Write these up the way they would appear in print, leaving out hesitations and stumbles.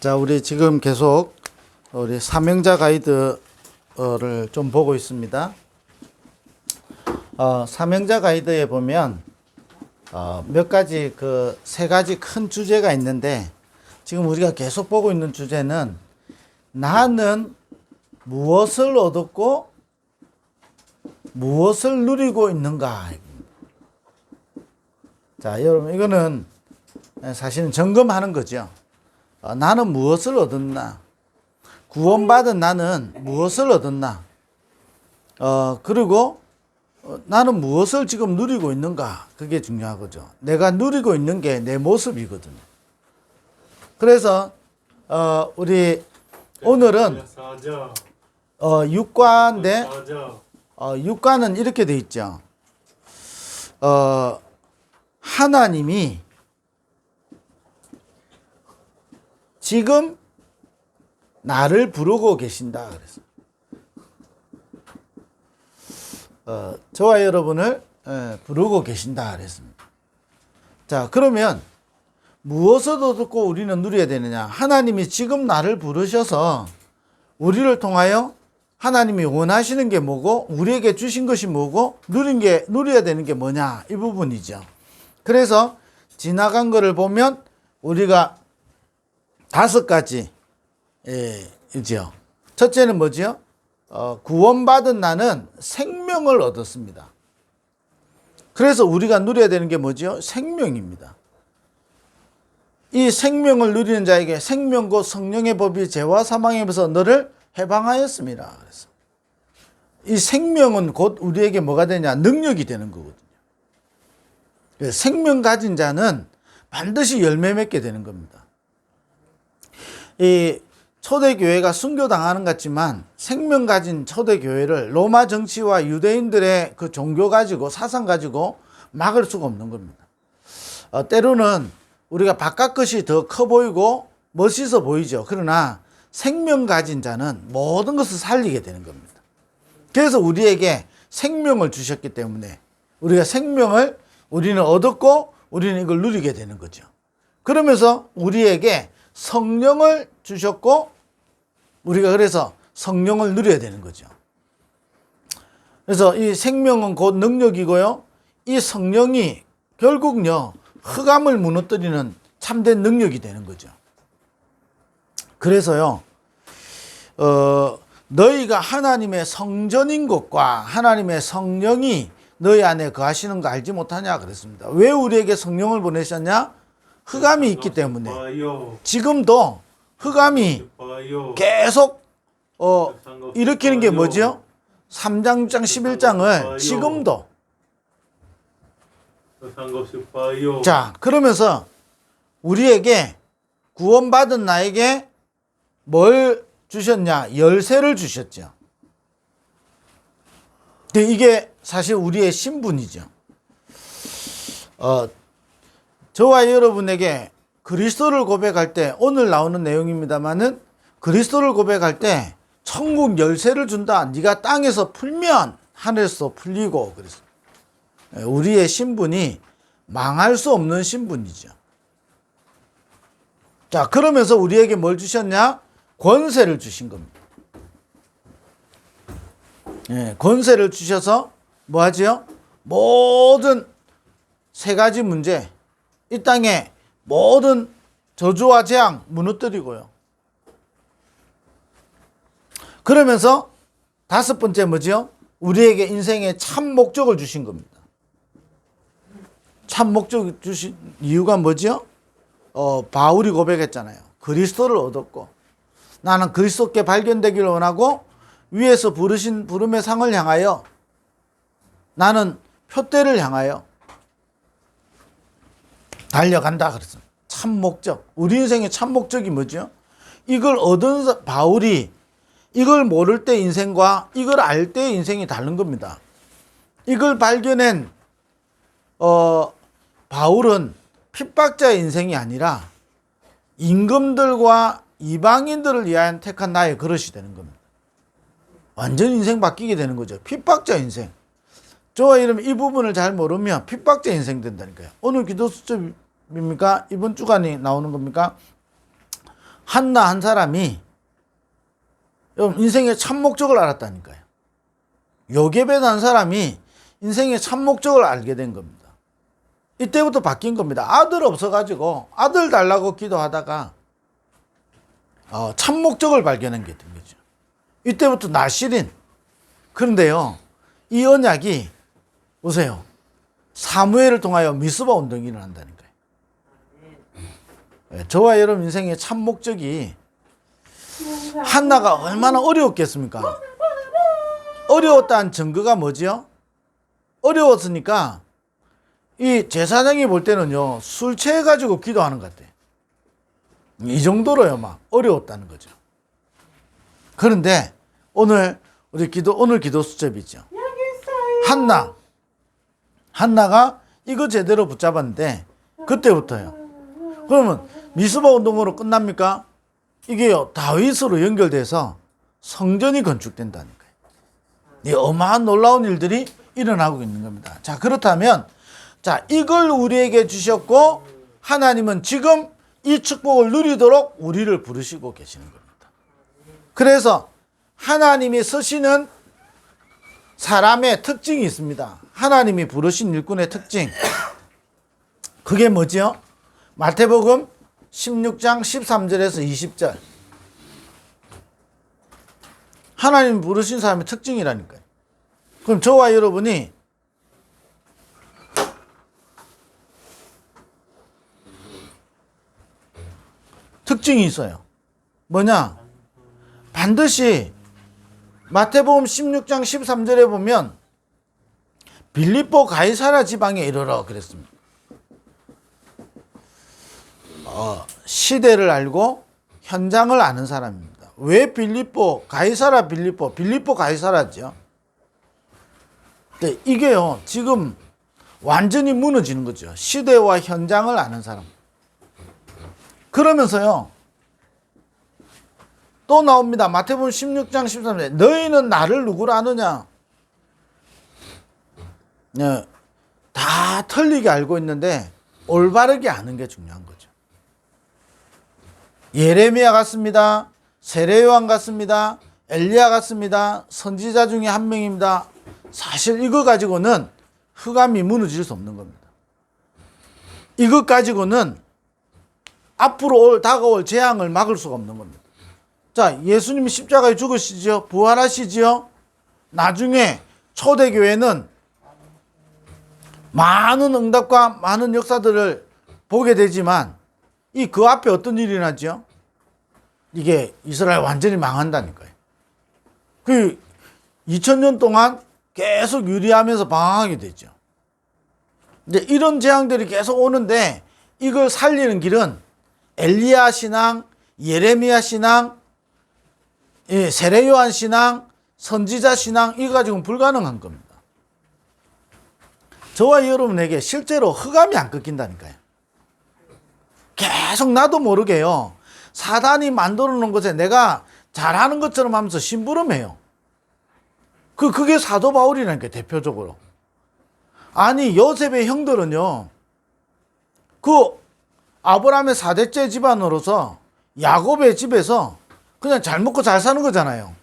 자, 우리 지금 계속 우리 사명자 가이드를 좀 보고 있습니다. 사명자 가이드에 보면 몇 가지 세 가지 큰 주제가 있는데, 지금 우리가 계속 보고 있는 주제는 나는 무엇을 얻었고 무엇을 누리고 있는가. 자, 여러분, 이거는 사실은 점검하는 거죠. 나는 무엇을 얻었나? 구원받은 나는 무엇을 얻었나? 그리고 나는 무엇을 지금 누리고 있는가? 그게 중요한 거죠. 내가 누리고 있는 게 내 모습이거든요. 그래서 우리 오늘은 육과인데, 육과는 이렇게 돼 있죠. 하나님이 지금 나를 부르고 계신다 그랬어요. 저와 여러분을 부르고 계신다 그랬습니다. 자, 그러면 무엇을 얻고 우리는 누려야 되느냐? 하나님이 지금 나를 부르셔서 우리를 통하여 하나님이 원하시는 게 뭐고, 우리에게 주신 것이 뭐고, 누려야 되는 게 뭐냐? 이 부분이죠. 그래서 지나간 거를 보면 우리가 5가지 이죠. 첫째는 뭐지요? 구원받은 나는 생명을 얻었습니다. 그래서 우리가 누려야 되는 게 뭐지요? 생명입니다. 이 생명을 누리는 자에게 생명 곧 성령의 법이 죄와 사망에서 너를 해방하였습니다. 그래서 이 생명은 곧 우리에게 뭐가 되냐? 능력이 되는 거거든요. 그래서 생명 가진 자는 반드시 열매 맺게 되는 겁니다. 이 초대교회가 순교당하는 것 같지만 생명 가진 초대교회를 로마 정치와 유대인들의 그 종교 가지고 사상 가지고 막을 수가 없는 겁니다. 때로는 우리가 바깥 것이 더 커 보이고 멋있어 보이죠. 그러나 생명 가진 자는 모든 것을 살리게 되는 겁니다. 그래서 우리에게 생명을 주셨기 때문에 우리가 생명을 우리는 얻었고 우리는 이걸 누리게 되는 거죠. 그러면서 우리에게 성령을 주셨고 우리가 그래서 성령을 누려야 되는 거죠. 그래서 이 생명은 곧 능력이고요. 이 성령이 결국요, 흑암을 무너뜨리는 참된 능력이 되는 거죠. 그래서요, 너희가 하나님의 성전인 것과 하나님의 성령이 너희 안에 거하시는 거 알지 못하냐 그랬습니다. 왜 우리에게 성령을 보내셨냐? 흑암이 있기 때문에. 지금도 흑암이 계속 일으키는 게 뭐죠? 3장, 6장, 11장을 지금도. 자, 그러면서 우리에게 구원받은 나에게 뭘 주셨냐? 열쇠를 주셨죠. 이게 사실 우리의 신분이죠. 저와 여러분에게 그리스도를 고백할 때, 오늘 나오는 내용입니다만은 그리스도를 고백할 때 천국 열쇠를 준다. 네가 땅에서 풀면 하늘에서 풀리고. 그래서 우리의 신분이 망할 수 없는 신분이죠. 자, 그러면서 우리에게 뭘 주셨냐? 권세를 주신 겁니다. 권세를 주셔서 뭐 하지요? 모든 3가지 문제, 이 땅에 모든 저주와 재앙 무너뜨리고요. 그러면서 5번째 뭐지요? 우리에게 인생의 참 목적을 주신 겁니다. 참 목적 주신 이유가 뭐지요? 바울이 고백했잖아요. 그리스도를 얻었고 나는 그리스도께 발견되기를 원하고 위에서 부르신 부름의 상을 향하여 나는 표대를 향하여 달려간다 그랬어요. 참 목적. 우리 인생의 참 목적이 뭐죠? 이걸 얻은 바울이 이걸 모를 때 인생과 이걸 알 때 인생이 다른 겁니다. 이걸 발견한 바울은 핍박자의 인생이 아니라 임금들과 이방인들을 위하여 택한 나의 그릇이 되는 겁니다. 완전 인생 바뀌게 되는 거죠. 핍박자 인생. 저와 여러분 이 부분을 잘 모르면 핍박자 인생 된다니까요. 오늘 기도 수첩입니까? 이번 주간이 나오는 겁니까? 한나 한 사람이 여러분 인생의 참 목적을 알았다니까요. 요게벳 한 사람이 인생의 참 목적을 알게 된 겁니다. 이때부터 바뀐 겁니다. 아들 없어가지고 아들 달라고 기도하다가 참 목적을 발견한 게 된 거죠. 이때부터 나실인. 그런데요, 이 언약이 보세요. 사무엘을 통하여 미스바 운동이 일어난다니까요. 저와 여러분 인생의 참 목적이 한나가 얼마나 어려웠겠습니까? 어려웠다는 증거가 뭐지요? 어려웠으니까 이 제사장이 볼 때는요, 술 취해가지고 기도하는 것 같아요. 이 정도로요, 막 어려웠다는 거죠. 그런데 오늘 기도 수첩이죠. 한나가 이거 제대로 붙잡았는데 그때부터요. 그러면 미스바 운동으로 끝납니까? 이게요, 다윗으로 연결돼서 성전이 건축된다니까요. 이 어마한 놀라운 일들이 일어나고 있는 겁니다. 자, 그렇다면 자, 이걸 우리에게 주셨고 하나님은 지금 이 축복을 누리도록 우리를 부르시고 계시는 겁니다. 그래서 하나님이 쓰시는 사람의 특징이 있습니다. 하나님이 부르신 일꾼의 특징. 그게 뭐지요? 마태복음 16장 13절에서 20절. 하나님 부르신 사람의 특징이라니까요. 그럼 저와 여러분이 특징이 있어요. 뭐냐? 반드시 마태복음 16장 13절에 보면 빌립보 가이사라 지방에 이르러 그랬습니다. 시대를 알고 현장을 아는 사람입니다. 왜 빌립보 가이사라죠? 네, 이게요, 지금 완전히 무너지는 거죠. 시대와 현장을 아는 사람. 그러면서요, 또 나옵니다. 마태복음 16장 13절. 너희는 나를 누구로 아느냐? 네, 다 틀리게 알고 있는데 올바르게 아는 게 중요한 거죠. 예레미야 같습니다. 세례요한 같습니다. 엘리야 같습니다. 선지자 중에 한 명입니다. 사실 이거 가지고는 흑암이 무너질 수 없는 겁니다. 이것 가지고는 앞으로 다가올 재앙을 막을 수가 없는 겁니다. 자, 예수님이 십자가에 죽으시죠. 부활하시죠. 나중에 초대교회는 많은 응답과 많은 역사들을 보게 되지만 그 앞에 어떤 일이 일어나죠? 이게 이스라엘 완전히 망한다니까요. 2000년 동안 계속 유리하면서 방황하게 되죠. 이제 이런 재앙들이 계속 오는데 이걸 살리는 길은 엘리야 신앙, 예레미야 신앙, 세례요한 신앙, 선지자 신앙, 이거 가지고는 불가능한 겁니다. 저와 여러분에게 실제로 흑암이 안 끊긴다니까요. 계속 나도 모르게요, 사단이 만들어 놓은 것에 내가 잘하는 것처럼 하면서 심부름해요. 그게 사도 바울이라니까, 대표적으로. 아니, 요셉의 형들은요, 아브라함의 4대째 집안으로서 야곱의 집에서 그냥 잘 먹고 잘 사는 거잖아요.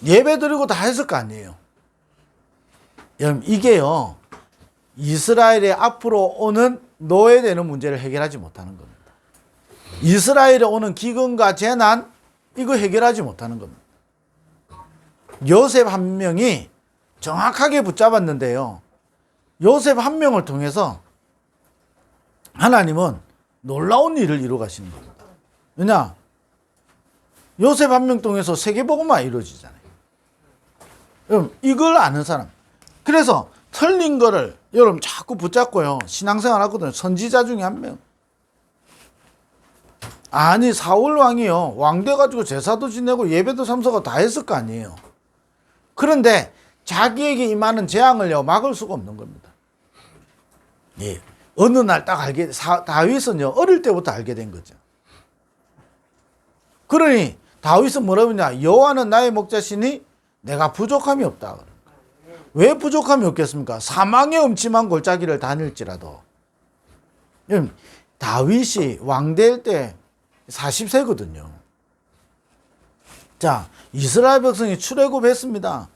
예배 드리고 다 했을 거 아니에요. 여러분, 이게요, 이스라엘의 앞으로 오는 노예되는 문제를 해결하지 못하는 겁니다. 이스라엘에 오는 기근과 재난, 이거 해결하지 못하는 겁니다. 요셉 한 명이 정확하게 붙잡았는데요, 요셉 한 명을 통해서 하나님은 놀라운 일을 이루어 가시는 겁니다. 왜냐? 요셉 한 명 통해서 세계복음화 이루어지잖아요. 여러분, 이걸 아는 사람. 그래서 틀린 거를 여러분 자꾸 붙잡고요, 신앙생활 하거든요. 선지자 중에 한 명. 아니, 사울 왕이요, 왕 돼가지고 제사도 지내고 예배도 참석하고 다 했을 거 아니에요. 그런데 자기에게 임하는 재앙을요, 막을 수가 없는 겁니다. 예. 어느 날 딱 다윗은요, 어릴 때부터 알게 된 거죠. 그러니 다윗은 뭐라고 했냐? 여호와는 나의 목자시니 내가 부족함이 없다. 왜 부족함이 없겠습니까? 사망의 음침한 골짜기를 다닐지라도. 다윗이 왕 될 때 40세거든요. 자, 이스라엘 백성이 출애굽했습니다.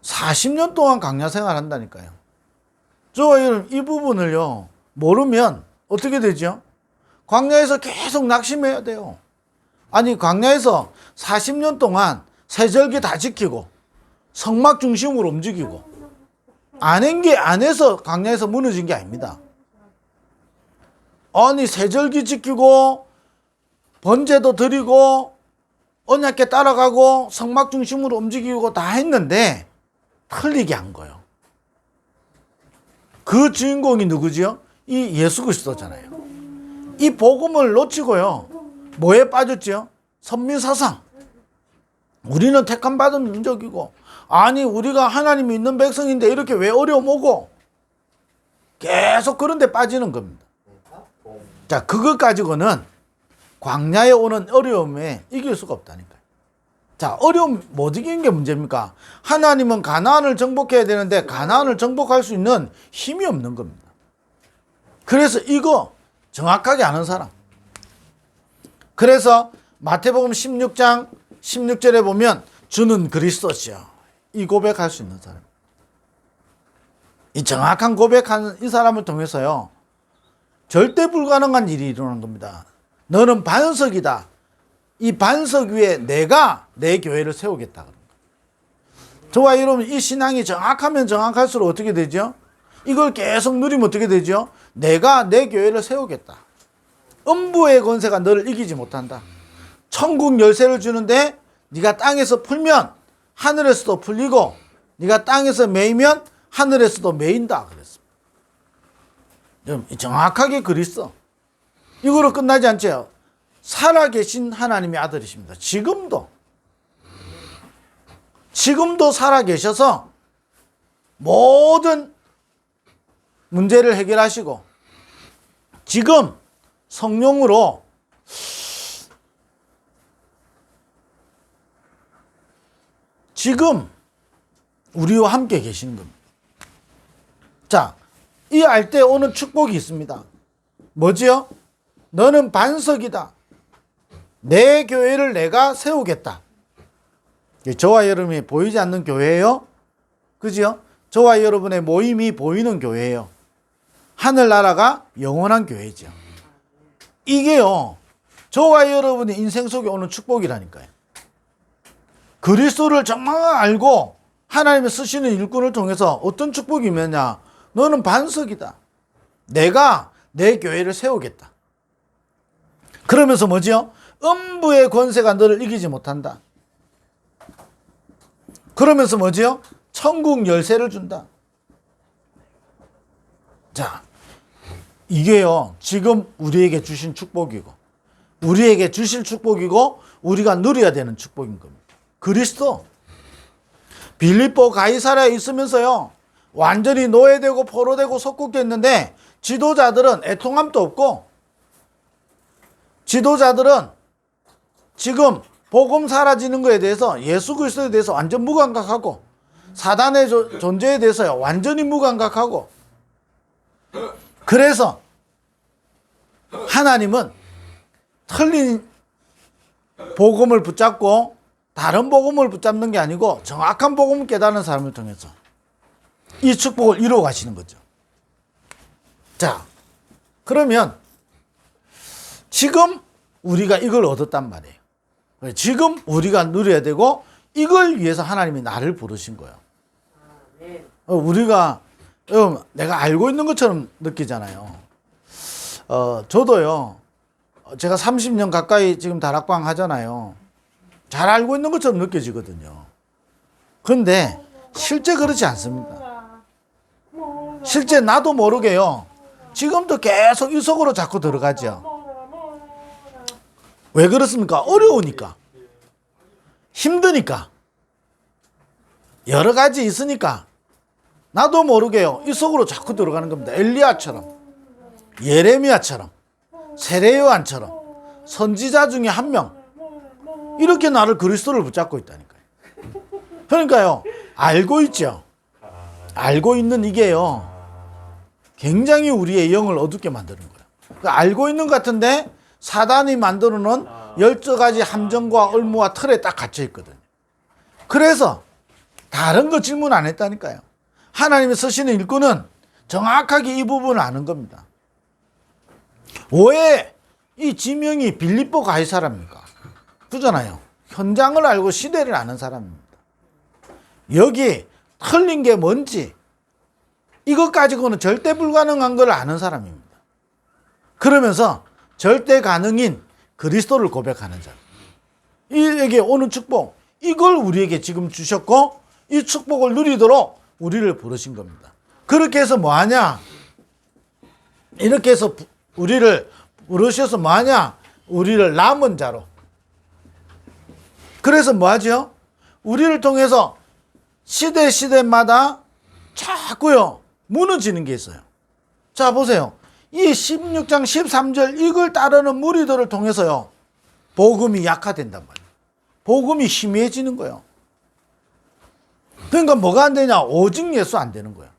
40년 동안 광야 생활 한다니까요. 저와 여러분, 이 부분을요, 모르면 어떻게 되죠? 광야에서 계속 낙심해야 돼요. 아니, 광야에서 40년 동안 세절기 다 지키고 성막 중심으로 움직이고 안 한 게 안 해서 광야에서 무너진 게 아닙니다. 아니, 세절기 지키고 번제도 드리고 언약궤 따라가고 성막 중심으로 움직이고 다 했는데 틀리게 한 거예요. 그 주인공이 누구지요? 이 예수 그리스도잖아요. 이 복음을 놓치고요, 뭐에 빠졌지요? 선민사상. 우리는 택함 받은 민족이고, 아니 우리가 하나님이 있는 백성인데 이렇게 왜 어려움 오고, 계속 그런 데 빠지는 겁니다. 자, 그것 가지고는 광야에 오는 어려움에 이길 수가 없다니까요. 자, 어려움 못 이기는 게 문제입니까? 하나님은 가나안을 정복해야 되는데 가나안을 정복할 수 있는 힘이 없는 겁니다. 그래서 이거 정확하게 아는 사람. 그래서 마태복음 16장 16절에 보면 주는 그리스도시요, 이 고백할 수 있는 사람. 이 정확한 고백하는 이 사람을 통해서요, 절대 불가능한 일이 일어나는 겁니다. 너는 반석이다. 이 반석 위에 내가 내 교회를 세우겠다. 저와 여러분, 이 신앙이 정확하면 정확할수록 어떻게 되죠? 이걸 계속 누리면 어떻게 되죠? 내가 내 교회를 세우겠다. 음부의 권세가 너를 이기지 못한다. 천국 열쇠를 주는데 네가 땅에서 풀면 하늘에서도 풀리고 네가 땅에서 매이면 하늘에서도 매인다 그랬습니다. 정확하게 그리스도. 이거로 끝나지 않죠. 살아계신 하나님의 아들이십니다. 지금도 살아계셔서 모든 문제를 해결하시고 지금 성령으로 지금 우리와 함께 계시는 겁니다. 자, 이 알 때 오는 축복이 있습니다. 뭐지요? 너는 반석이다. 내 교회를 내가 세우겠다. 저와 여러분이 보이지 않는 교회예요. 그죠? 저와 여러분의 모임이 보이는 교회예요. 하늘나라가 영원한 교회죠. 이게요, 저와 여러분의 인생 속에 오는 축복이라니까요. 그리스도를 정말 알고 하나님이 쓰시는 일꾼을 통해서 어떤 축복이 있느냐? 너는 반석이다. 내가 내 교회를 세우겠다. 그러면서 뭐지요? 음부의 권세가 너를 이기지 못한다. 그러면서 뭐지요? 천국 열쇠를 준다. 자, 이게요, 지금 우리에게 주신 축복이고, 우리에게 주실 축복이고, 우리가 누려야 되는 축복인 겁니다. 그리스도. 빌립보 가이사랴에 있으면서요, 완전히 노예되고 포로되고 속국됐는데, 지도자들은 애통함도 없고, 지도자들은 지금 복음 사라지는 것에 대해서, 예수 그리스도에 대해서 완전 무감각하고, 사단의 존재에 대해서 완전히 무감각하고, 그래서 하나님은 틀린 복음을 붙잡고 다른 복음을 붙잡는 게 아니고 정확한 복음을 깨닫는 사람을 통해서 이 축복을 이루어 가시는 거죠. 자, 그러면 지금 우리가 이걸 얻었단 말이에요. 지금 우리가 누려야 되고 이걸 위해서 하나님이 나를 부르신 거예요. 우리가 내가 알고 있는 것처럼 느끼잖아요. 저도요, 제가 30년 가까이 지금 다락방 하잖아요. 잘 알고 있는 것처럼 느껴지거든요. 그런데 실제 그렇지 않습니다. 실제 나도 모르게요, 지금도 계속 이 속으로 자꾸 들어가죠. 왜 그렇습니까? 어려우니까, 힘드니까, 여러 가지 있으니까 나도 모르게요, 이 속으로 자꾸 들어가는 겁니다. 엘리야처럼, 예레미야처럼, 세례요한처럼 선지자 중에 한 명, 이렇게 나를 그리스도를 붙잡고 있다니까요. 그러니까요, 알고 있죠. 알고 있는 이게요, 굉장히 우리의 영을 어둡게 만드는 거예요. 그러니까 알고 있는 것 같은데 사단이 만들어 놓은 12가지 함정과 얼무와 틀에 딱 갇혀 있거든요. 그래서 다른 거 질문 안 했다니까요. 하나님이 쓰시는 일꾼은 정확하게 이 부분을 아는 겁니다. 왜 이 지명이 빌립보 가이사라입니까? 그잖아요. 현장을 알고 시대를 아는 사람입니다. 여기 틀린 게 뭔지 이것 가지고는 절대 불가능한 걸 아는 사람입니다. 그러면서 절대 가능인 그리스도를 고백하는 자. 이에게 오는 축복, 이걸 우리에게 지금 주셨고 이 축복을 누리도록 우리를 부르신 겁니다. 그렇게 해서 뭐하냐? 이렇게 해서 우리를 부르셔서 뭐하냐? 우리를 남은 자로. 그래서 뭐하죠? 우리를 통해서 시대마다 자꾸요 무너지는 게 있어요. 자 보세요. 이 16장 13절 이걸 따르는 무리들을 통해서요 복음이 약화된단 말이에요. 복음이 희미해지는 거예요. 그러니까 뭐가 안 되냐? 오직 예수 안 되는 거예요.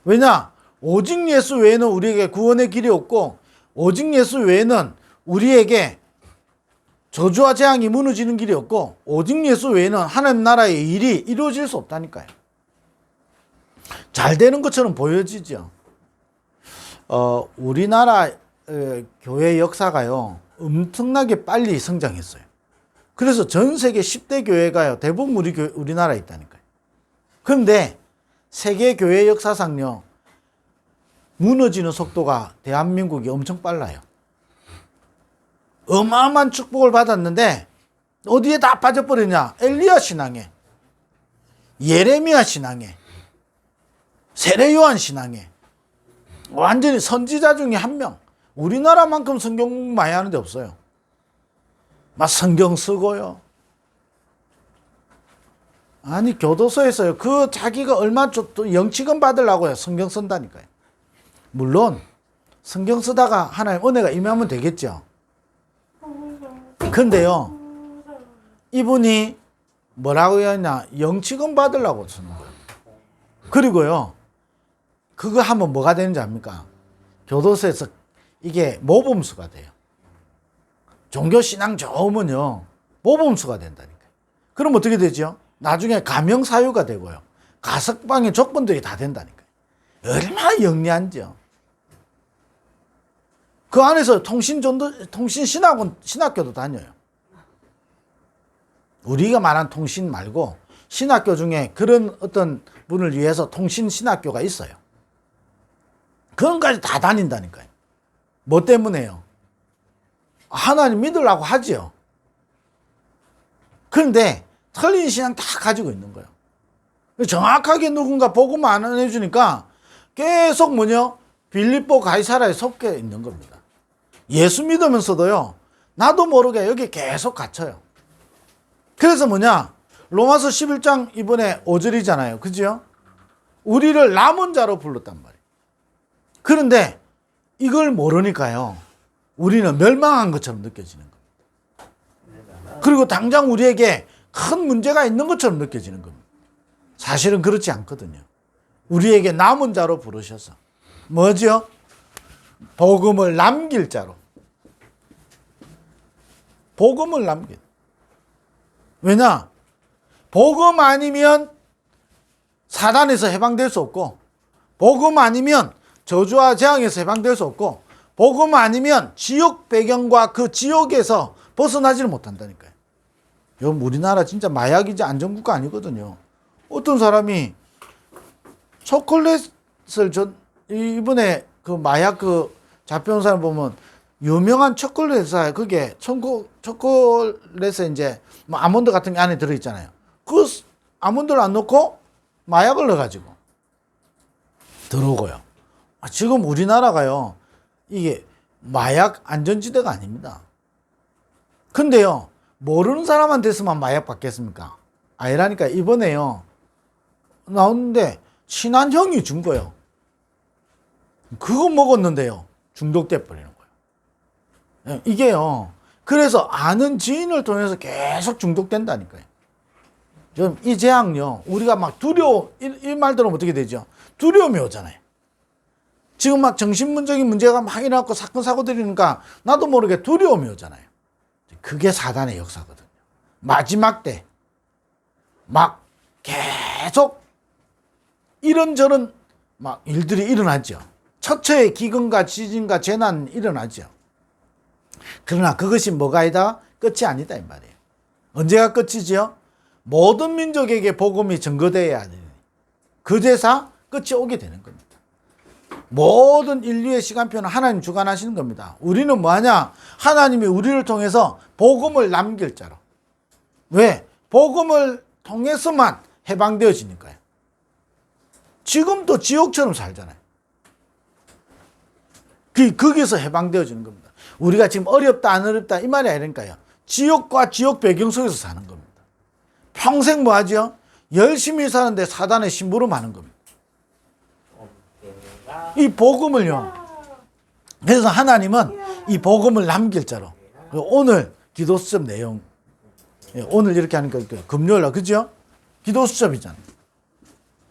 왜냐? 오직 예수 외에는 우리에게 구원의 길이 없고 오직 예수 외에는 우리에게 저주와 재앙이 무너지는 길이 없고 오직 예수 외에는 하나님 나라의 일이 이루어질 수 없다니까요. 잘 되는 것처럼 보여지죠. 우리나라 교회 역사가요 엄청나게 빨리 성장했어요. 그래서 전 세계 10대 교회가요 대부분 우리나라에 있다니까요. 그런데 세계 교회 역사상요 무너지는 속도가 대한민국이 엄청 빨라요. 어마어마한 축복을 받았는데 어디에 다 빠져버리냐? 엘리야 신앙에, 예레미야 신앙에, 세례요한 신앙에. 완전히 선지자 중에 한 명. 우리나라만큼 성경 공부 많이 하는 데 없어요. 막 성경 쓰고요. 아니 교도소에서요 그 자기가 얼마 또 영치금 받으려고요 성경 쓴다니까요. 물론 성경 쓰다가 하나님 은혜가 임하면 되겠죠. 근데요 이분이 뭐라고 했냐? 영치금 받으려고 쓰는 거예요. 그리고요 그거 하면 뭐가 되는지 압니까? 교도소에서 이게 모범수가 돼요. 종교신앙 좋으면요 모범수가 된다니까요. 그럼 어떻게 되죠? 나중에 가명사유가 되고요 가석방의 조건들이 다 된다니까요. 얼마나 영리한지요. 그 안에서 신학교도 다녀요. 우리가 말한 통신 말고 신학교 중에 그런 어떤 분을 위해서 통신신학교가 있어요. 그런까지 다 다닌다니까요. 뭐 때문에요? 하나님 믿으려고 하지요. 그런데 틀린 신앙 다 가지고 있는 거예요. 정확하게 누군가 복음 안 해주니까 계속 빌립보 가이사라에 속해 있는 겁니다. 예수 믿으면서도요 나도 모르게 여기 계속 갇혀요. 그래서 로마서 11장 이번에 5절이잖아요. 그죠? 우리를 남은 자로 불렀단 말이에요. 그런데 이걸 모르니까요 우리는 멸망한 것처럼 느껴지는 겁니다. 그리고 당장 우리에게 큰 문제가 있는 것처럼 느껴지는 겁니다. 사실은 그렇지 않거든요. 우리에게 남은 자로 부르셔서 뭐죠? 복음을 남길 자로. 복음을 남길. 왜냐? 복음 아니면 사단에서 해방될 수 없고 복음 아니면 저주와 재앙에서 해방될 수 없고 복음 아니면 지옥 배경과 그 지옥에서 벗어나지를 못한다니까요. 여러분 우리나라 진짜 마약이지 안전국가 아니거든요. 어떤 사람이 초콜릿을 이번에 그 마약 잡혀온 사람 보면 유명한 초콜릿 회사에 그게 초콜릿에 이제 뭐 아몬드 같은 게 안에 들어있잖아요. 그 아몬드를 안 넣고 마약을 넣어가지고 들어오고요. 지금 우리나라가요 이게 마약 안전지대가 아닙니다. 근데요 모르는 사람한테서만 마약 받겠습니까? 아니라니까. 이번에요 나오는데 친한 형이 준 거예요. 그거 먹었는데요 중독돼 버리는 거예요. 이게요 그래서 아는 지인을 통해서 계속 중독된다니까요. 좀 이 재앙요 우리가 막 두려워 이 말 들으면 어떻게 되죠? 두려움이 오잖아요. 지금 막 정신문적인 문제가 막 일어나고 사건 사고들이 일어나니까 나도 모르게 두려움이 오잖아요. 그게 사단의 역사거든요. 마지막 때 막 계속 이런저런 막 일들이 일어나죠. 처처의 기근과 지진과 재난 일어나죠. 그러나 그것이 뭐가 아니다? 끝이 아니다 이 말이에요. 언제가 끝이지요? 모든 민족에게 복음이 전거되어야 되는 그제서 끝이 오게 되는 겁니다. 모든 인류의 시간표는 하나님 주관하시는 겁니다. 우리는 뭐하냐? 하나님이 우리를 통해서 복음을 남길 자로. 왜? 복음을 통해서만 해방되어지니까요. 지금도 지옥처럼 살잖아요. 거기서 해방되어지는 겁니다. 우리가 지금 어렵다 안 어렵다 이 말이 아니니까요. 지옥과 지옥 배경 속에서 사는 겁니다. 평생 뭐 하죠? 열심히 사는데 사단의 심부름하는 겁니다. 이 복음을요. 그래서 하나님은 이 복음을 남길 자로. 오늘 기도 수첩 내용. 오늘 이렇게 하니까 금요일 날 그죠? 기도 수첩이잖아요.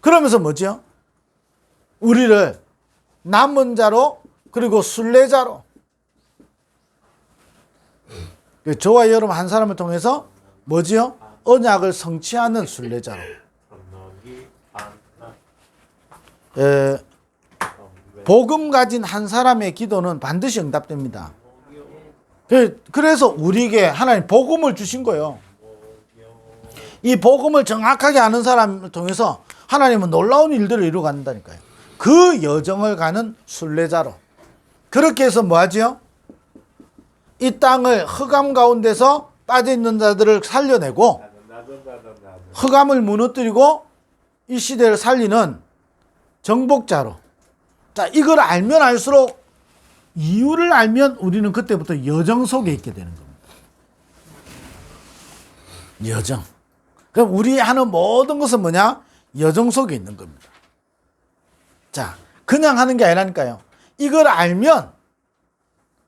그러면서 뭐죠? 우리를 남은 자로 그리고 순례자로. 저와 여러분 한 사람을 통해서 뭐지요? 언약을 성취하는 순례자로. 복음 가진 한 사람의 기도는 반드시 응답됩니다. 그래서 우리에게 하나님 복음을 주신 거예요. 이 복음을 정확하게 아는 사람을 통해서 하나님은 놀라운 일들을 이루어간다니까요. 그 여정을 가는 순례자로. 그렇게 해서 뭐 하지요? 이 땅을 흑암 가운데서 빠져있는 자들을 살려내고 흑암을 무너뜨리고 이 시대를 살리는 정복자로. 자, 이걸 알면 알수록 이유를 알면 우리는 그때부터 여정 속에 있게 되는 겁니다. 여정. 그럼 우리 하는 모든 것은 뭐냐? 여정 속에 있는 겁니다. 자, 그냥 하는 게 아니라니까요. 이걸 알면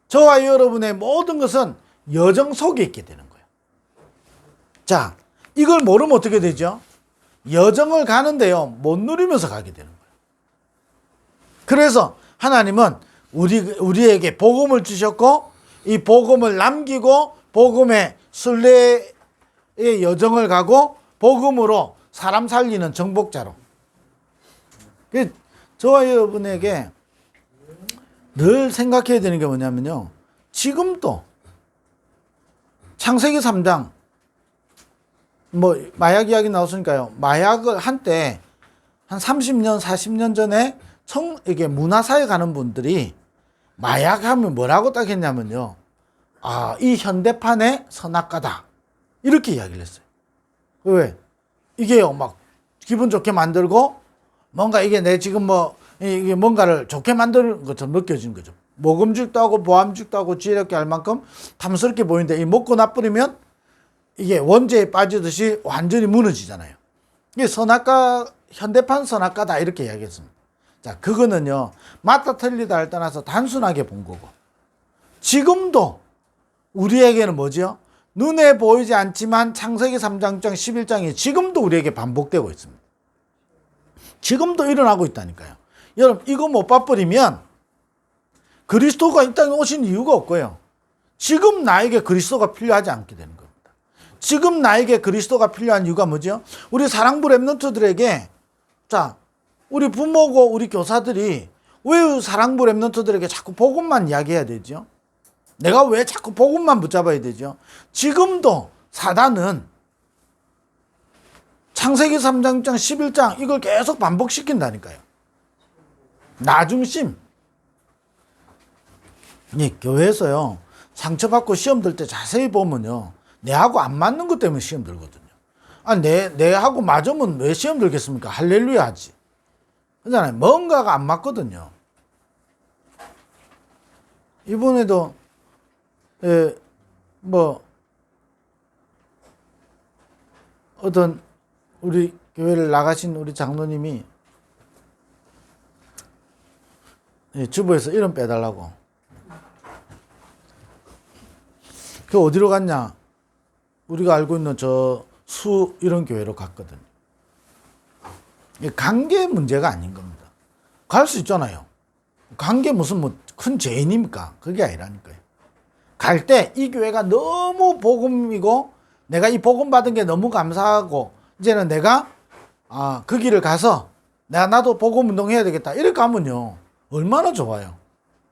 저와 여러분의 모든 것은 여정 속에 있게 되는 거예요. 자, 이걸 모르면 어떻게 되죠? 여정을 가는데요, 못 누리면서 가게 되는 거예요. 그래서 하나님은 우리에게 복음을 주셨고, 이 복음을 남기고, 복음의 순례의 여정을 가고, 복음으로 사람 살리는 정복자로. 저와 여러분에게 늘 생각해야 되는 게 뭐냐면요. 지금도 창세기 3장, 마약 이야기 나왔으니까요. 마약을 한때 한 30년, 40년 전에 이게 문화사에 가는 분들이 마약하면 뭐라고 딱 했냐면요. 아, 이 현대판의 선악과다. 이렇게 이야기를 했어요. 왜? 이게요, 막 기분 좋게 만들고 뭔가 이게 내 지금 이게 뭔가를 좋게 만드는 것처럼 느껴지는 거죠. 먹음직도 하고 보암직도 하고 지혜롭게 할 만큼 탐스럽게 보이는데 이 먹고 나버리면 이게 원죄에 빠지듯이 완전히 무너지잖아요. 이게 선악과, 현대판 선악과다 이렇게 이야기했습니다. 자, 그거는요, 맞다 틀리다를 떠나서 단순하게 본 거고, 지금도 우리에게는 뭐죠? 눈에 보이지 않지만 창세기 3장 11장이 지금도 우리에게 반복되고 있습니다. 지금도 일어나고 있다니까요. 여러분, 이거 못 봐버리면 그리스도가 이 땅에 오신 이유가 없고요. 지금 나에게 그리스도가 필요하지 않게 되는 겁니다. 지금 나에게 그리스도가 필요한 이유가 뭐죠? 우리 사랑부 랩런트들에게, 자, 우리 부모고 우리 교사들이 왜 사랑부 랩런트들에게 자꾸 복음만 이야기해야 되죠? 내가 왜 자꾸 복음만 붙잡아야 되죠? 지금도 사단은 창세기 3장 11장 이걸 계속 반복시킨다니까요. 나중심. 교회에서요, 상처받고 시험 들 때 자세히 보면요, 내하고 안 맞는 것 때문에 시험 들거든요. 아, 내하고 맞으면 왜 시험 들겠습니까? 할렐루야 하지. 그잖아요. 뭔가가 안 맞거든요. 이번에도, 어떤 우리 교회를 나가신 우리 장로님이 주부에서 이름 빼달라고. 그 어디로 갔냐? 우리가 알고 있는 이런 교회로 갔거든요. 관계 문제가 아닌 겁니다. 갈 수 있잖아요. 간 게 무슨 뭐 큰 죄인입니까? 그게 아니라니까요. 갈 때 이 교회가 너무 복음이고 내가 이 복음 받은 게 너무 감사하고 이제는 내가 그 길을 가서 나도 복음 운동해야 되겠다. 이렇게 하면요. 얼마나 좋아요.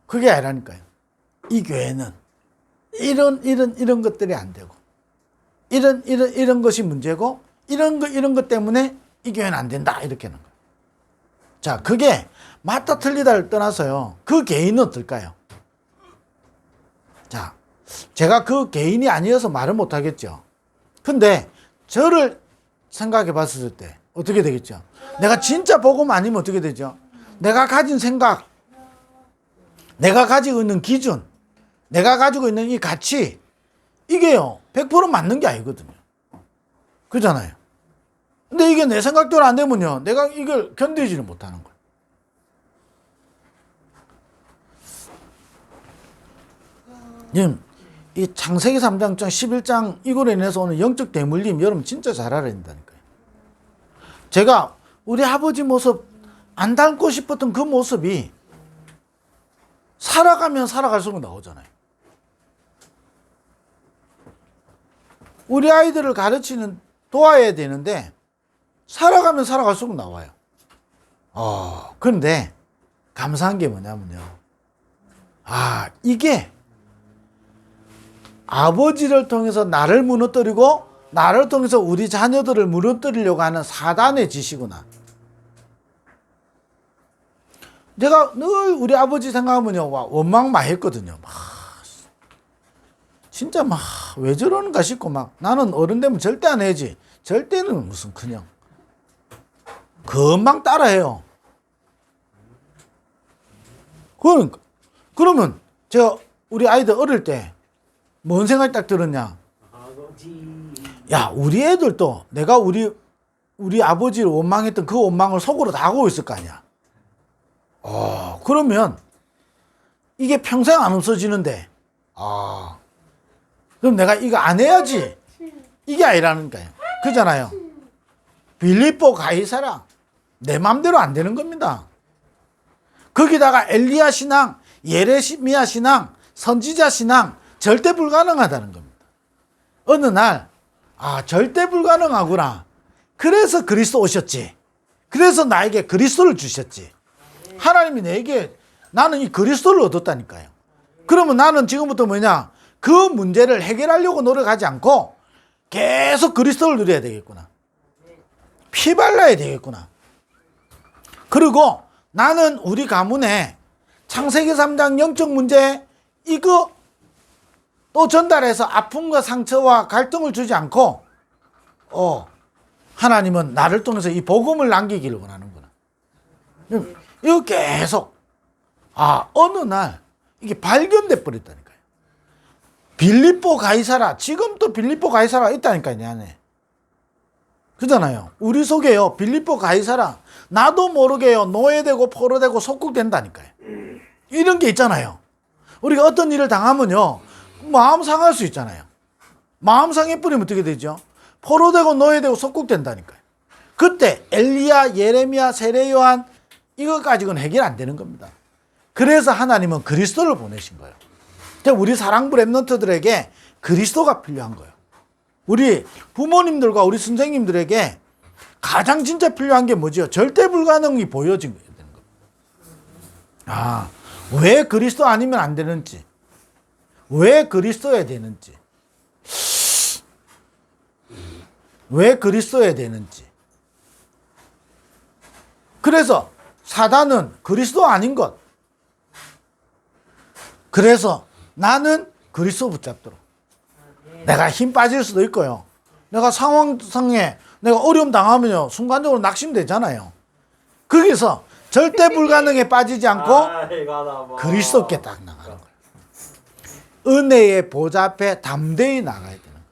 그게 아니라니까요. 이 교회는 이런 것들이 안 되고 이런 것이 문제고 이런 것 때문에 이 교회는 안 된다. 이렇게 하는 거예요. 자, 그게 맞다 틀리다를 떠나서요. 그 개인은 어떨까요? 자, 제가 그 개인이 아니어서 말을 못 하겠죠. 근데 저를 생각해 봤을 때 어떻게 되겠죠? 내가 진짜 복음 아니면 어떻게 되죠? 내가 가진 생각, 내가 가지고 있는 기준, 내가 가지고 있는 이 가치, 이게요 100% 맞는 게 아니거든요. 그렇잖아요. 근데 이게 내 생각대로 안 되면요 내가 이걸 견디지를 못하는 거예요. 지금 이 창세기 3장 11장 이거로 인해서 오는 영적 대물림 여러분 진짜 잘 알아야 된다니까요. 제가 우리 아버지 모습 안 닮고 싶었던 그 모습이 살아가면 살아갈수록 나오잖아요. 우리 아이들을 가르치는 도와야 되는데 살아가면 살아갈수록 나와요. 그런데 감사한 게 뭐냐면요. 이게 아버지를 통해서 나를 무너뜨리고 나를 통해서 우리 자녀들을 무너뜨리려고 하는 사단의 짓이구나. 제가 늘 우리 아버지 생각하면요, 원망 많이 했거든요. 진짜 왜 저러는가 싶고 나는 어른 되면 절대 안 해야지. 절대는 무슨 그냥 금방 따라해요. 그러면 제가 우리 아이들 어릴 때 뭔 생각이 딱 들었냐? 야, 우리 애들도 내가 우리 아버지를 원망했던 그 원망을 속으로 다 하고 있을 거 아니야. 그러면 이게 평생 안 없어지는데, 그럼 내가 이거 안 해야지. 이게 아니라는 거예요. 그잖아요. 빌립보 가이사라. 내 맘대로 안 되는 겁니다. 거기다가 엘리야 신앙, 예레미야 신앙, 선지자 신앙, 절대 불가능하다는 겁니다. 어느 날, 절대 불가능하구나. 그래서 그리스도 오셨지. 그래서 나에게 그리스도를 주셨지. 하나님이 내게 나는 이 그리스도를 얻었다니까요. 그러면 나는 지금부터 뭐냐? 그 문제를 해결하려고 노력하지 않고 계속 그리스도를 누려야 되겠구나. 피 발라야 되겠구나. 그리고 나는 우리 가문에 창세기 3장 영적 문제 이거 또 전달해서 아픔과 상처와 갈등을 주지 않고 하나님은 나를 통해서 이 복음을 남기기를 원하는구나. 이거 계속 어느 날 이게 발견돼 버렸다니까요. 빌립보 가이사라, 지금도 빌립보 가이사라가 있다니까요, 내 안에. 그잖아요. 우리 속에요 빌립보 가이사라, 나도 모르게요 노예되고 포로되고 속국된다니까요. 이런 게 있잖아요. 우리가 어떤 일을 당하면요 마음 상할 수 있잖아요. 마음 상해버리면 어떻게 되죠? 포로되고 노예되고 속국된다니까요. 그때 엘리야, 예레미야, 세례 요한 이거 가지고는 해결 안 되는 겁니다. 그래서 하나님은 그리스도를 보내신 거예요. 우리 사랑부 랩런트들에게 그리스도가 필요한 거예요. 우리 부모님들과 우리 선생님들에게 가장 진짜 필요한 게 뭐죠? 절대 불가능이 보여진 거예요. 왜 그리스도 아니면 안 되는지, 왜 그리스도여야 되는지, 왜 그리스도여야 되는지. 그래서 사단은 그리스도 아닌 것. 그래서 나는 그리스도 붙잡도록. 내가 힘 빠질 수도 있고요. 내가 상황상에 내가 어려움 당하면요 순간적으로 낙심되잖아요. 거기서 절대 불가능에 빠지지 않고 그리스도께 딱 나가는 거예요. 은혜의 보좌 앞에 담대히 나가야 되는 거예요.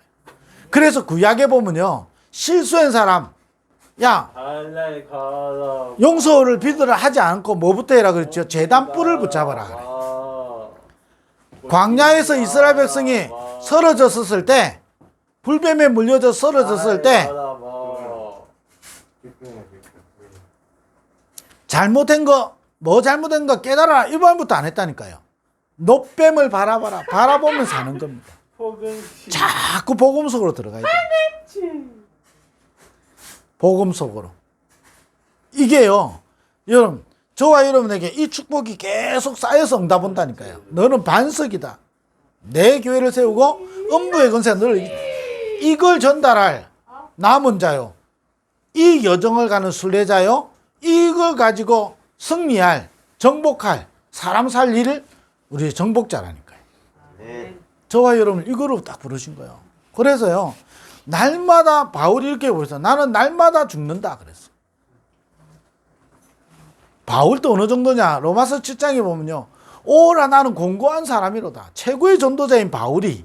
그래서 구약에 보면요 실수한 사람, 야 용서를 비드라 하지 않고 뭐부터 해라 그랬죠? 제단뿔을 붙잡아라 그래. 광야에서 이스라엘 백성이 쓰러졌을 때, 불뱀에 물려져 쓰러졌을 때 잘못한 거 뭐 잘못된 거 깨달아라. 이 말부터 안 했다니까요. 노뱀을 바라봐라. 바라보면서 사는 겁니다. 자꾸 복음 속으로 들어가야 돼요. 복음 속으로. 이게요, 여러분, 저와 여러분에게 이 축복이 계속 쌓여서 응답 온다니까요. 너는 반석이다. 내 교회를 세우고 음부의 권세 너를 이걸 전달할 남은 자요. 이 여정을 가는 순례자요. 이걸 가지고 승리할, 정복할, 사람 살 일을 우리 정복자라니까요. 저와 여러분 이거로 딱 부르신 거예요. 그래서요, 날마다 바울이 이렇게 그랬어요. 나는 날마다 죽는다 그랬어. 바울도 어느 정도냐? 로마서 7장에 보면요, 오라 나는 공고한 사람이로다. 최고의 전도자인 바울이,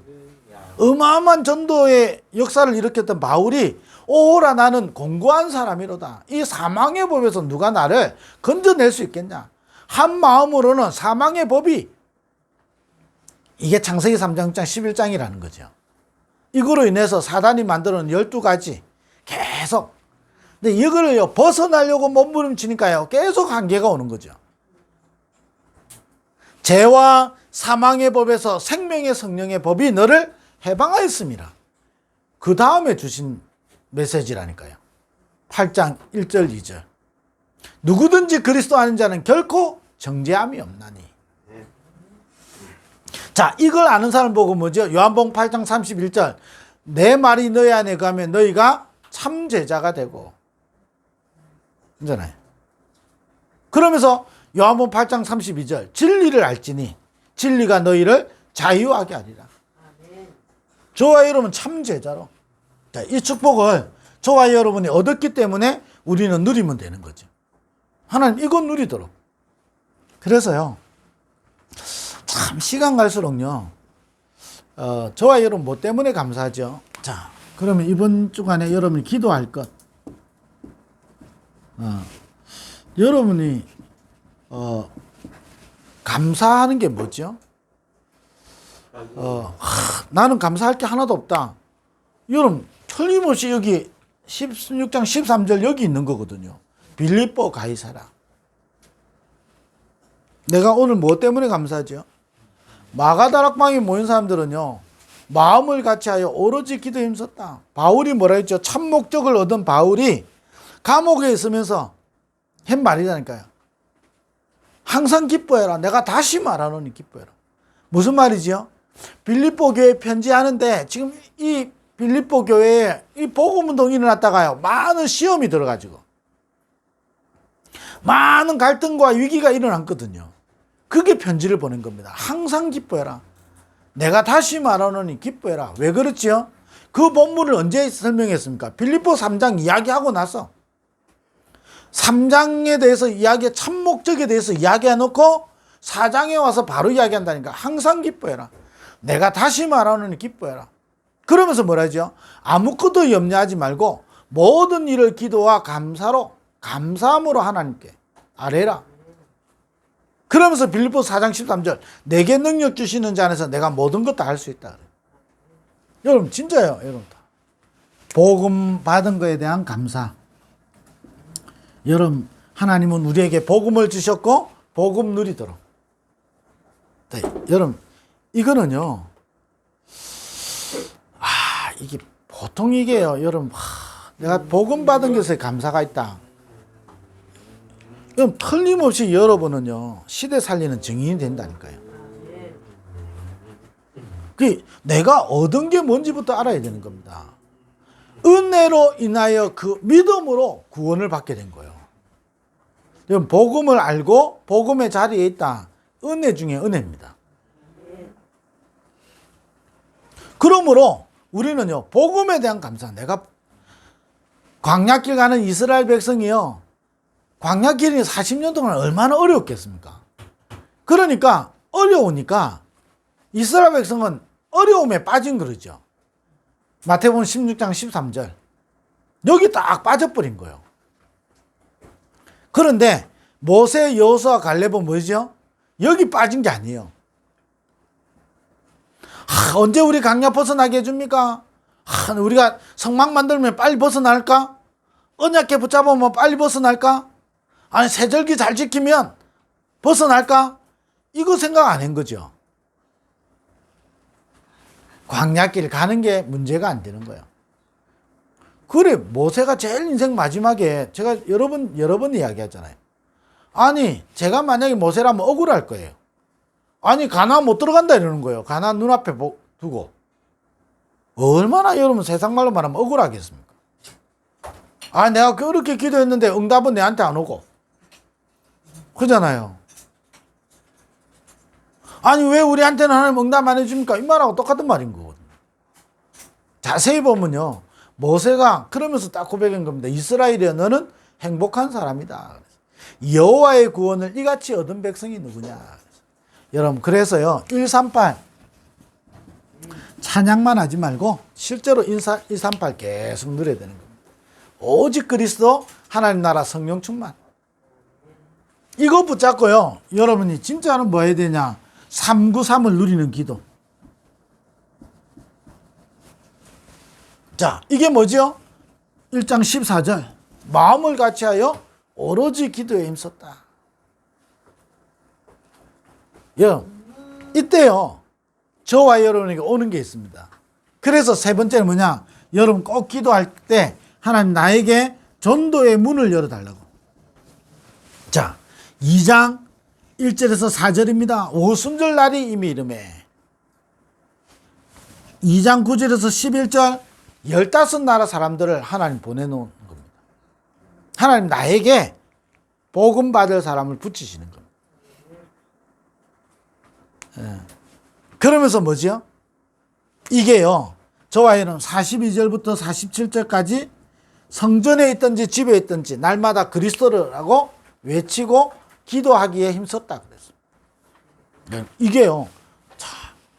어마어마한 전도의 역사를 일으켰던 바울이 오라 나는 공고한 사람이로다. 이 사망의 법에서 누가 나를 건져낼 수 있겠냐? 한 마음으로는 사망의 법이, 이게 창세기 3장 11장이라는 거죠. 이거로 인해서 사단이 만들어 놓은 12가지 계속, 근데 이거를요 벗어나려고 몸부림치니까요 계속 한계가 오는 거죠. 죄와 사망의 법에서 생명의 성령의 법이 너를 해방하였습니다. 그 다음에 주신 메시지라니까요. 8장 1절 2절. 누구든지 그리스도 아닌 자는 결코 정죄함이 없나니. 자, 이걸 아는 사람 보고 뭐죠? 요한복음 8장 31절. 내 말이 너희 안에 가면 너희가 참 제자가 되고. 그잖아요. 그러면서 요한복음 8장 32절. 진리를 알지니 진리가 너희를 자유하게 하리라. 저와 여러분 참 제자로. 자, 이 축복을 저와 여러분이 얻었기 때문에 우리는 누리면 되는 거죠. 하나님 이건 누리도록. 그래서요, 참 시간 갈수록요, 저와 여러분 뭐 때문에 감사하죠? 자, 그러면 이번 주간에 여러분이 기도할 것, 여러분이 감사하는 게 뭐죠? 나는 감사할 게 하나도 없다. 여러분 틀림없이 여기 16장 13절 여기 있는 거거든요. 빌립보 가이사라. 내가 오늘 뭐 때문에 감사하죠? 마가다락방에 모인 사람들은요, 마음을 같이하여 오로지 기도에 힘썼다. 바울이 뭐라 했죠? 참 목적을 얻은 바울이 감옥에 있으면서 한 말이라니까요. 항상 기뻐해라. 내가 다시 말하노니 기뻐해라. 무슨 말이지요? 빌립보 교회에 편지하는데 지금 이 빌립보 교회에 이 복음운동이 일어났다가요, 많은 시험이 들어가지고 많은 갈등과 위기가 일어났거든요. 그게 편지를 보낸 겁니다. 항상 기뻐해라. 내가 다시 말하노니 기뻐해라. 왜 그렇지요? 그 본문을 언제 설명했습니까? 빌립보 3장 이야기하고 나서 3장에 대해서 참 목적에 대해서 이야기해놓고 4장에 와서 바로 이야기한다니까. 항상 기뻐해라. 내가 다시 말하노니 기뻐해라. 그러면서 뭐라죠? 아무것도 염려하지 말고 모든 일을 기도와 감사함으로 하나님께 아뢰라. 그러면서 빌립보 4장 13절 내게 능력 주시는 자 안에서 내가 모든 것 다 할 수 있다. 여러분 진짜예요. 여러분 복음 받은 거에 대한 감사. 여러분 하나님은 우리에게 복음을 주셨고 복음 누리도록. 네, 여러분 이거는요, 이게 보통 이게요. 여러분 내가 복음 받은 것에 감사가 있다. 그럼 틀림없이 여러분은요 시대 살리는 증인이 된다니까요. 내가 얻은 게 뭔지부터 알아야 되는 겁니다. 은혜로 인하여 그 믿음으로 구원을 받게 된 거예요. 여러분 복음을 알고 복음의 자리에 있다. 은혜 중에 은혜입니다. 그러므로 우리는요 복음에 대한 감사. 내가 광야길 가는 이스라엘 백성이요, 광야길이 40년 동안 얼마나 어려웠겠습니까? 그러니까 어려우니까 이스라엘 백성은 어려움에 빠진 거죠. 마태복음 16장 13절 여기 딱 빠져버린 거예요. 그런데 모세, 여호수아, 갈렙은 뭐죠? 여기 빠진 게 아니에요. 언제 우리 광야 벗어나게 해줍니까? 우리가 성막 만들면 빨리 벗어날까? 언약궤 붙잡으면 빨리 벗어날까? 아니 새절기 잘 지키면 벗어날까? 이거 생각 안 한 거죠. 광야길 가는 게 문제가 안 되는 거예요. 그래, 모세가 제일 인생 마지막에 제가 여러 번 이야기하잖아요. 아니, 제가 만약에 모세라면 억울할 거예요. 아니, 가나안 못 들어간다 이러는 거예요. 가나안 눈앞에 두고. 얼마나 여러분 세상 말로 말하면 억울하겠습니까? 아, 내가 그렇게 기도했는데 응답은 내한테 안 오고. 그러잖아요. 아니, 왜 우리한테는 하나님 응답 안 해줍니까? 이 말하고 똑같은 말인 거거든요. 자세히 보면요. 모세가 그러면서 딱 고백한 겁니다. 이스라엘이여, 너는 행복한 사람이다. 여호와의 구원을 이같이 얻은 백성이 누구냐. 여러분, 그래서요, 138 찬양만 하지 말고 실제로 138 계속 누려야 되는 겁니다. 오직 그리스도, 하나님 나라, 성령 충만. 이거 붙잡고요, 여러분이 진짜는 뭐 해야 되냐. 393을 누리는 기도. 자, 이게 뭐죠? 1장 14절. 마음을 같이하여 오로지 기도에 힘썼다. 이때요, 저와 여러분에게 오는 게 있습니다. 그래서 세 번째는 뭐냐? 여러분 꼭 기도할 때 하나님 나에게 전도의 문을 열어달라고. 자, 2장 1절에서 4절입니다. 오순절 날이 이미 이르매. 2장 9절에서 11절 15나라 사람들을 하나님 보내놓은 겁니다. 하나님 나에게 복음 받을 사람을 붙이시는 겁니다. 예. 그러면서 뭐지요? 이게요, 저와 여러분 42절부터 47절까지 성전에 있든지 집에 있든지 날마다 그리스도라고 외치고 기도하기에 힘썼다 그랬습니다. 이게요, 자,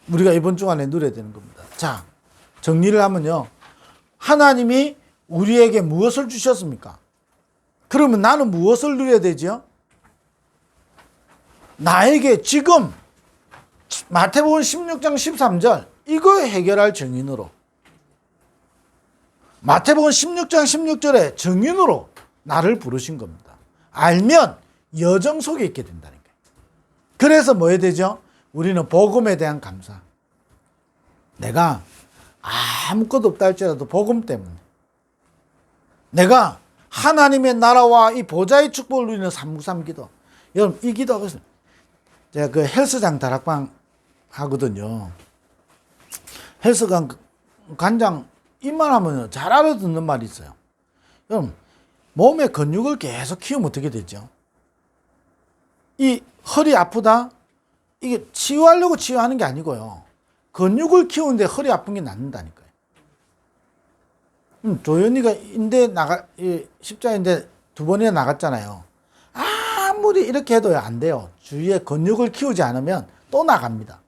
우리가 이번 주간에 누려야 되는 겁니다. 자, 정리를 하면요, 하나님이 우리에게 무엇을 주셨습니까? 그러면 나는 무엇을 누려야 되죠? 나에게 지금 마태복음 16장 13절 이거 해결할 증인으로, 마태복음 16장 16절에 증인으로 나를 부르신 겁니다. 알면 여정 속에 있게 된다니까요. 그래서 뭐 해야 되죠? 우리는 복음에 대한 감사. 내가 아무것도 없다 할지라도 복음 때문에 내가 하나님의 나라와 이 보좌의 축복을 누리는 393 기도. 여러분, 이 기도하고 있어요. 제가 그 헬스장 다락방 하거든요. 헬스장 관장 입만 하면 잘 알아듣는 말이 있어요. 여러분, 몸의 근육을 계속 키우면 어떻게 되죠? 이 허리 아프다? 이게 치유하려고 치유하는 게 아니고요. 근육을 키우는데 허리 아픈 게 낫는다니까요. 조현이가 십자인대 2번이나 나갔잖아요. 아무리 이렇게 해도 안 돼요. 주위에 근육을 키우지 않으면 또 나갑니다.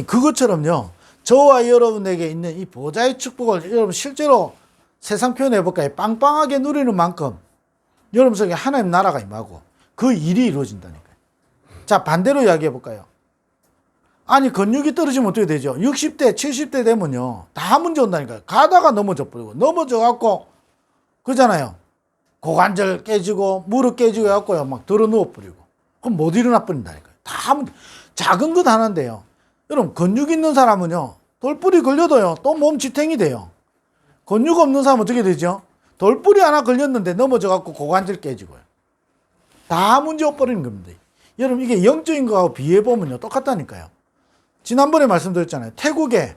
그것처럼요, 저와 여러분에게 있는 이 보좌의 축복을 여러분 실제로 세상 표현해 볼까요? 빵빵하게 누리는 만큼 여러분 속에 하나님 나라가 임하고 그 일이 이루어진다니까요. 자, 반대로 이야기해 볼까요? 아니, 근육이 떨어지면 어떻게 되죠? 60대, 70대 되면요, 다 문제 온다니까요. 가다가 넘어져 버리고, 넘어져 갖고, 그러잖아요. 고관절 깨지고, 무릎 깨지고 해갖고요, 막 들어 누워 버리고. 그럼 못 일어나 버린다니까요. 다 작은 것 하나인데요. 여러분, 근육 있는 사람은요, 돌뿌리 걸려도요, 또 몸 지탱이 돼요. 근육 없는 사람은 어떻게 되죠? 돌뿌리 하나 걸렸는데 넘어져 갖고 고관절 깨지고요. 다 문제 없버리는 겁니다. 여러분, 이게 영적인 거하고 비해 보면요, 똑같다니까요. 지난번에 말씀드렸잖아요. 태국에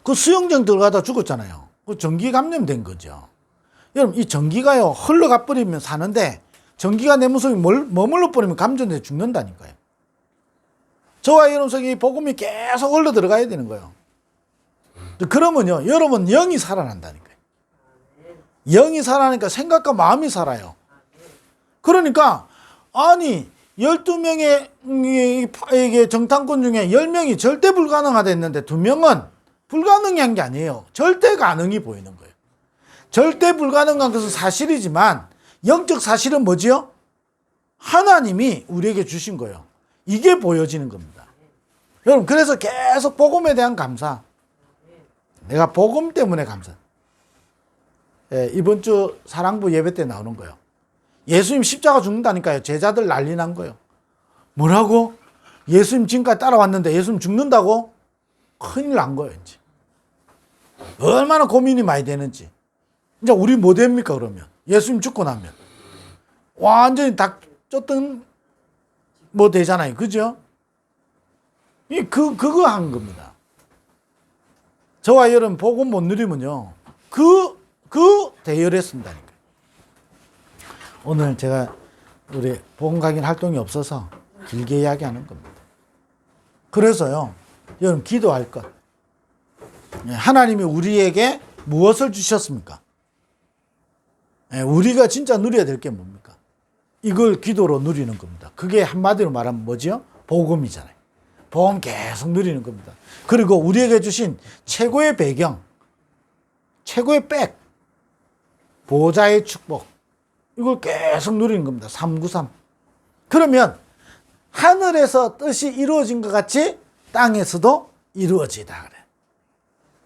그 수영장 들어가다 죽었잖아요. 그 전기 감염된 거죠. 여러분, 이 전기가요, 흘러가 버리면 사는데 전기가 내 몸속에 머물러 버리면 감전돼 죽는다니까요. 저와 여러분 속에 이 복음이 계속 흘러 들어가야 되는 거예요. 그러면요, 여러분 영이 살아난다니까요. 영이 살아나니까 생각과 마음이 살아요. 그러니까 아니 12명의 정탐꾼 중에 10명이 절대 불가능하다 했는데 2명은 불가능한 게 아니에요. 절대 가능이 보이는 거예요. 절대 불가능한 것은 사실이지만 영적 사실은 뭐지요? 하나님이 우리에게 주신 거예요. 이게 보여지는 겁니다. 여러분, 그래서 계속 복음에 대한 감사. 내가 복음 때문에 감사. 예, 이번 주 사랑부 예배 때 나오는 거예요. 예수님 십자가 죽는다니까요. 제자들 난리 난 거예요. 뭐라고? 예수님 지금까지 따라왔는데 예수님 죽는다고? 큰일 난 거예요, 이제. 얼마나 고민이 많이 되는지. 이제 우리 뭐 됩니까, 그러면? 예수님 죽고 나면. 완전히 다 쫓던 뭐 되잖아요. 그죠? 그거 한 겁니다. 저와 여러분 복음 못 누리면요. 대열했습니다니까. 오늘 제가 우리 복음 강연 활동이 없어서 길게 이야기하는 겁니다. 그래서요, 여러분 기도할 것. 하나님이 우리에게 무엇을 주셨습니까? 우리가 진짜 누려야 될 게 뭡니까? 이걸 기도로 누리는 겁니다. 그게 한마디로 말하면 뭐죠? 복음이잖아요. 복음 계속 누리는 겁니다. 그리고 우리에게 주신 최고의 배경, 최고의 백, 보좌의 축복, 이걸 계속 누리는 겁니다. 393. 그러면 하늘에서 뜻이 이루어진 것 같이 땅에서도 이루어지다 그래.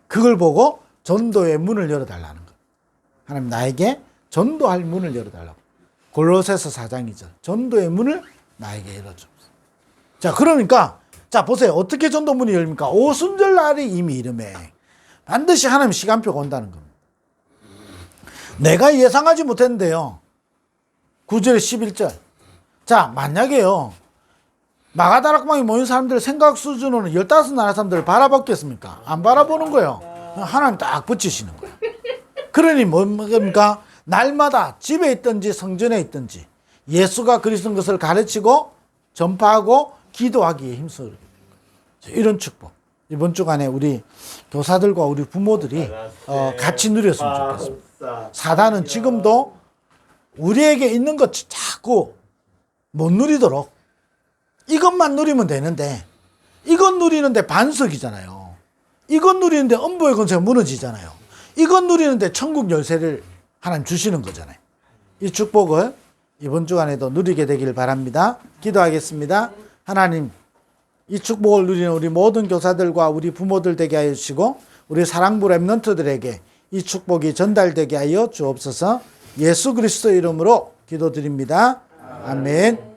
그걸 보고 전도의 문을 열어달라는 거. 하나님 나에게 전도할 문을 열어달라고. 골로새서 4장 2절. 전도의 문을 나에게 열어주옵소서. 자, 그러니까 자 보세요. 어떻게 전도문이 열립니까? 오순절 날이 이미 이름에 반드시 하나님 시간표가 온다는 겁니다. 내가 예상하지 못했는데요. 9절 11절. 자, 만약에요. 마가다락방에 모인 사람들 생각 수준으로는 15나라 사람들을 바라봤겠습니까? 안 바라보는 거예요. 하나님 딱 붙이시는 거예요. 그러니 뭡니까? 날마다 집에 있든지 성전에 있든지 예수가 그리스도인 것을 가르치고 전파하고 기도하기에 힘쓰는 이런 축복. 이번 주간에 우리 교사들과 우리 부모들이 같이 누렸으면 좋겠습니다. 사단은 지금도 우리에게 있는 것 자꾸 못 누리도록 이것만 누리면 되는데 이것 누리는데 반석이잖아요. 이것 누리는데 음보의 권세가 무너지잖아요. 이것 누리는데 천국 열쇠를 하나님 주시는 거잖아요. 이 축복을 이번 주간에도 누리게 되길 바랍니다. 기도하겠습니다. 하나님, 이 축복을 누리는 우리 모든 교사들과 우리 부모들 되게 하여 주시고 우리 사랑부 랩런트들에게 이 축복이 전달되게 하여 주옵소서. 예수 그리스도 이름으로 기도드립니다. 아멘.